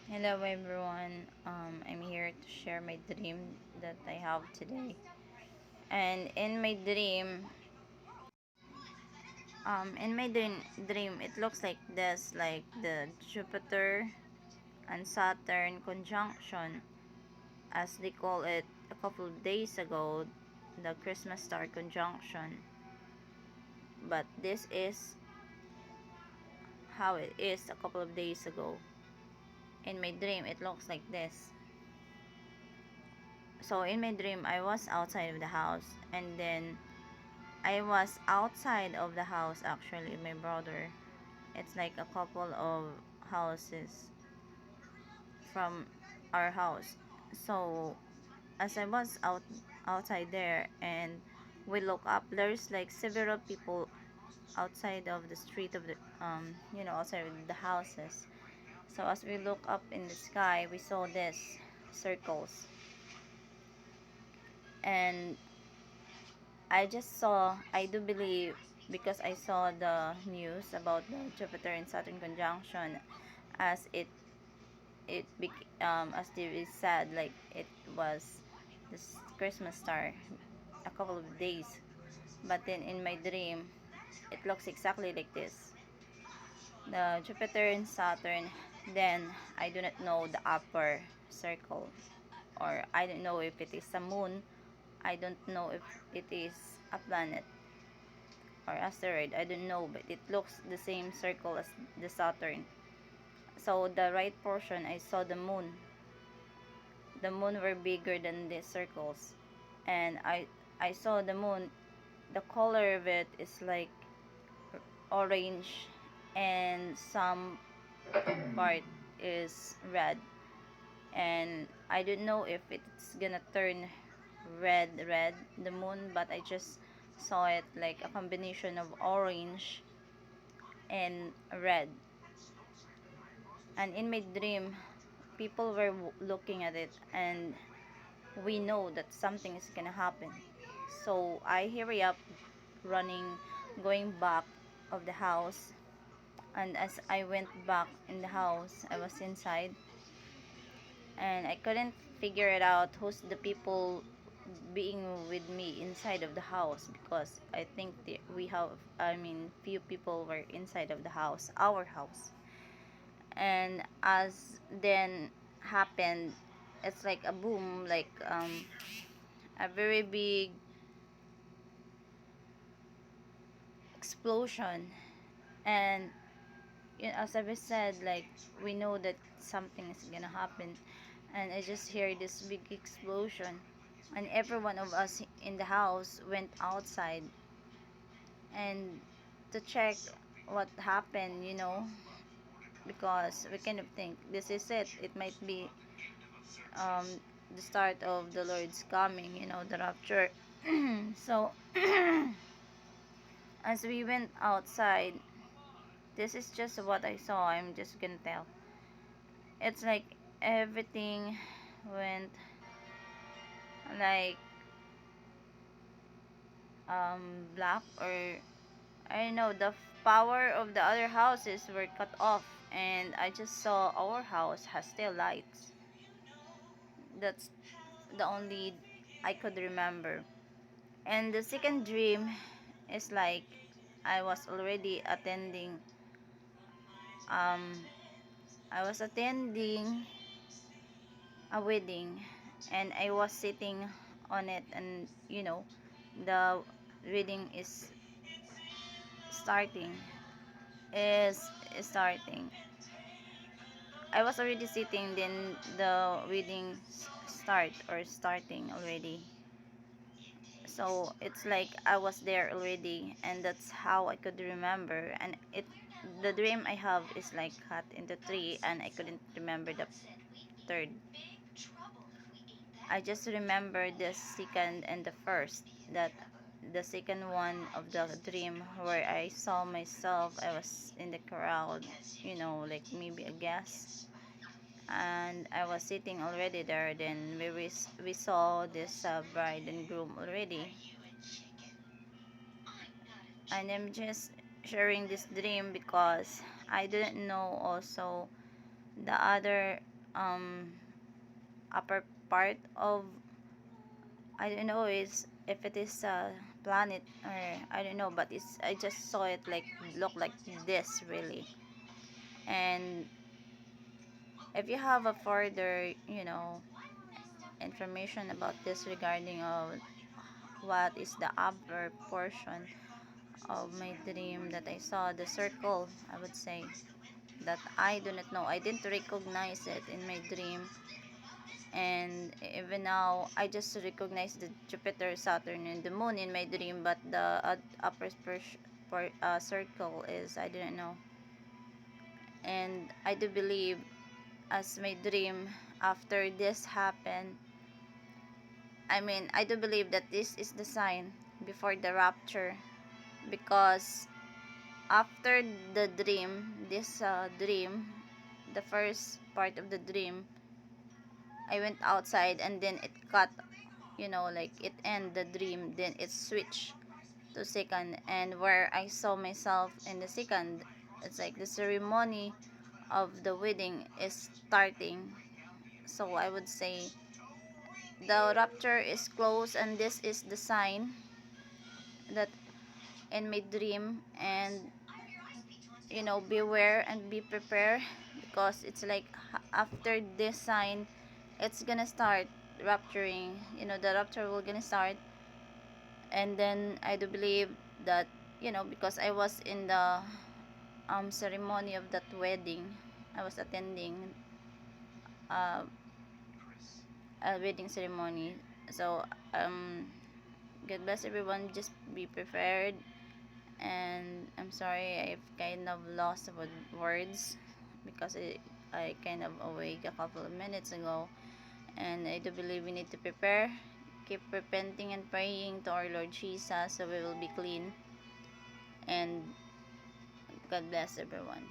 Hello everyone. I'm here to share my dream that I have today. And in my dream, it looks like this, like the Jupiter and Saturn conjunction, as they call it a couple of days ago, the Christmas star conjunction. But this is how it is a couple of days ago. In my dream, it looks like this. So in my dream, I was outside of the house, and then I was outside of the house actually, my brother. It's like a couple of houses from our house. So as I was outside there, and we look up, there's like several people outside of the street of the outside of the houses. So as we look up in the sky, we saw this circles, and I do believe, because I saw the news about the Jupiter and Saturn conjunction, as as they said, like it was this Christmas star a couple of days. But then in my dream, it looks exactly like this. The Jupiter and Saturn, then I do not know the upper circle, or I don't know if it is a moon, I don't know if it is a planet or asteroid, I don't know, but it looks the same circle as the Saturn. So the right portion, I saw the moon. The moon were bigger than the circles, and I saw the moon. The color of it is like orange, and some part is red. And I don't know if it's gonna turn red, the moon, but I just saw it like a combination of orange and red. And in my dream, people were looking at it, and we know that something is gonna happen. So I hurry up, running, going back of the house. And as I went back in the house, I was inside, and I couldn't figure it out who's the people being with me inside of the house, because I think few people were inside of the house, our house. And as then happened, it's like a boom, like a very big explosion. And as I said, like, we know that something is gonna happen, and I just hear this big explosion, and every one of us in the house went outside and to check what happened, because we kind of think this is it. It might be um, the start of the Lord's coming, the rapture. So as we went outside, this is just what I saw. I'm just gonna tell. It's like everything went like black, or I don't know, the power of the other houses were cut off, and I just saw our house has still lights. That's the only I could remember. And the second dream is like I was already attending um I was attending a wedding, and I was sitting on it, and the wedding starting is starting. I was already sitting, then the wedding starting already. So it's like I was there already, and that's how I could remember. And the dream I have is like cut into three, and I couldn't remember the third. I just remember the second and the first. That the second one of the dream, where I saw myself, I was in the crowd, like maybe a guest, and I was sitting already there. Then we saw this bride and groom already, and I'm just sharing this dream because I didn't know also the other um upper part of, I don't know is if it is a planet or I don't know, but it's, I just saw it like look like this really. And if you have a further, information about this regarding of what is the upper portion of my dream that I saw, the circle, I would say that I do not know. I didn't recognize it in my dream, and even now I just recognize the Jupiter, Saturn, and the Moon in my dream, but the upper circle is I didn't know. And I do believe as my dream after this happened, I mean I do believe that this is the sign before the rapture, because after the dream, this dream, the first part of the dream, I went outside and then it cut, like it end the dream, then it switched to second, and where I saw myself in the second, it's like the ceremony of the wedding is starting. So I would say the rapture is close, and this is the sign that in my dream. And beware and be prepared, because it's like after this sign it's gonna start rapturing, the rapture will gonna start. And then I do believe that, because I was in the ceremony of that wedding, I was attending uh, a wedding ceremony. So God bless everyone, just be prepared. And I'm sorry I've kind of lost the words, because I kind of awake a couple of minutes ago. And I do believe we need to prepare, keep repenting and praying to our Lord Jesus so we will be clean. And God bless everyone.